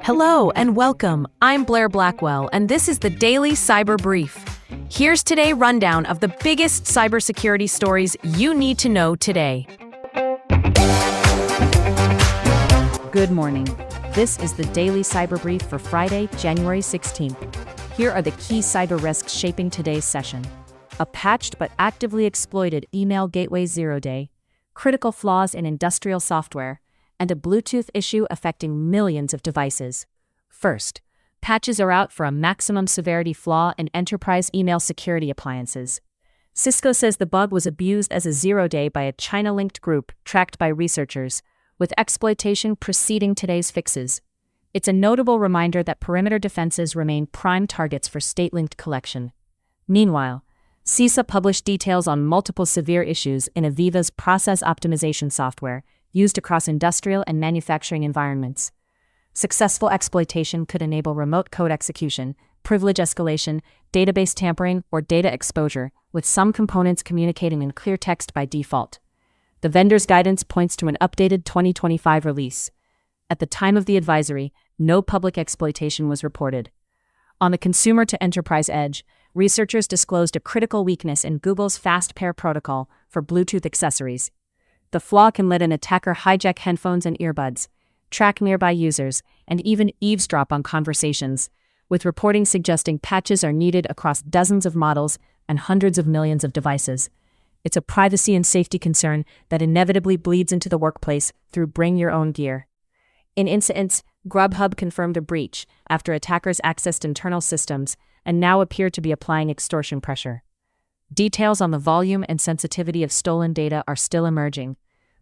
Hello and welcome. I'm Blair Blackwell, and this is the Daily Cyber Brief. Here's today's rundown of the biggest cybersecurity stories you need to know today. Good morning. This is the Daily Cyber Brief for Friday, January 16th. Here are the key cyber risks shaping today's session. A patched but actively exploited email gateway 0-day, critical flaws in industrial software, and a Bluetooth issue affecting millions of devices. First, patches are out for a maximum severity flaw in enterprise email security appliances. Cisco says the bug was abused as a 0-day by a China-linked group tracked by researchers, with exploitation preceding today's fixes. It's a notable reminder that perimeter defenses remain prime targets for state-linked collection. Meanwhile, CISA published details on multiple severe issues in Aviva's process optimization software, used across industrial and manufacturing environments. Successful exploitation could enable remote code execution, privilege escalation, database tampering, or data exposure, with some components communicating in clear text by default. The vendor's guidance points to an updated 2025 release. At the time of the advisory, no public exploitation was reported. On the consumer-to-enterprise edge, researchers disclosed a critical weakness in Google's fast pair protocol for Bluetooth accessories. The flaw can let an attacker hijack headphones and earbuds, track nearby users, and even eavesdrop on conversations, with reporting suggesting patches are needed across dozens of models and hundreds of millions of devices. It's a privacy and safety concern that inevitably bleeds into the workplace through bring your own gear. In incidents, Grubhub confirmed a breach after attackers accessed internal systems and now appear to be applying extortion pressure. Details on the volume and sensitivity of stolen data are still emerging,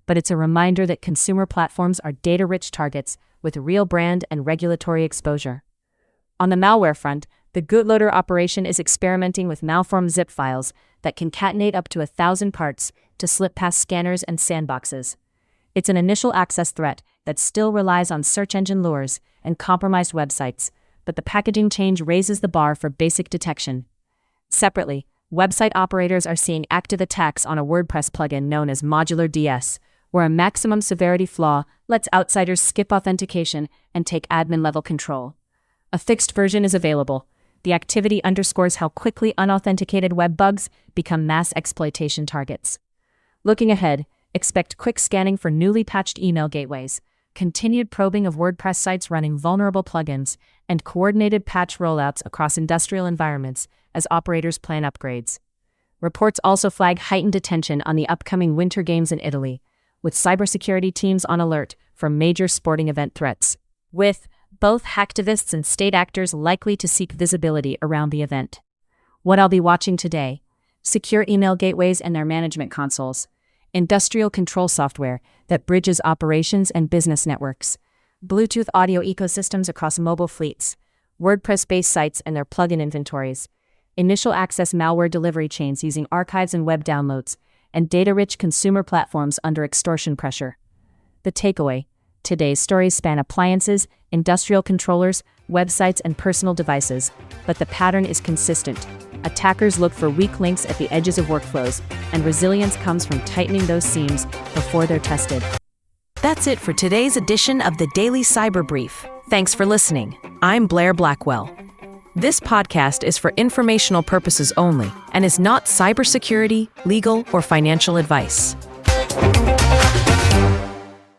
but it's a reminder that consumer platforms are data-rich targets with real brand and regulatory exposure. On the malware front, the bootloader operation is experimenting with malformed zip files that can concatenate up to 1,000 parts to slip past scanners and sandboxes. It's an initial access threat that still relies on search engine lures and compromised websites, but the packaging change raises the bar for basic detection. Separately, website operators are seeing active attacks on a WordPress plugin known as Modular DS, where a maximum severity flaw lets outsiders skip authentication and take admin-level control. A fixed version is available. The activity underscores how quickly unauthenticated web bugs become mass exploitation targets. Looking ahead, expect quick scanning for newly patched email gateways, continued probing of WordPress sites running vulnerable plugins, and coordinated patch rollouts across industrial environments as operators plan upgrades. Reports also flag heightened attention on the upcoming Winter Games in Italy, with cybersecurity teams on alert for major sporting event threats, with both hacktivists and state actors likely to seek visibility around the event. What I'll be watching today: secure email gateways and their management consoles, industrial control software that bridges operations and business networks, Bluetooth audio ecosystems across mobile fleets, WordPress-based sites and their plugin inventories, initial access malware delivery chains using archives and web downloads, and data-rich consumer platforms under extortion pressure. The takeaway: today's stories span appliances, industrial controllers, websites, and personal devices, but the pattern is consistent. Attackers look for weak links at the edges of workflows, and resilience comes from tightening those seams before they're tested. That's it for today's edition of the Daily Cyber Brief. Thanks for listening. I'm Blair Blackwell. This podcast is for informational purposes only and is not cybersecurity, legal, or financial advice.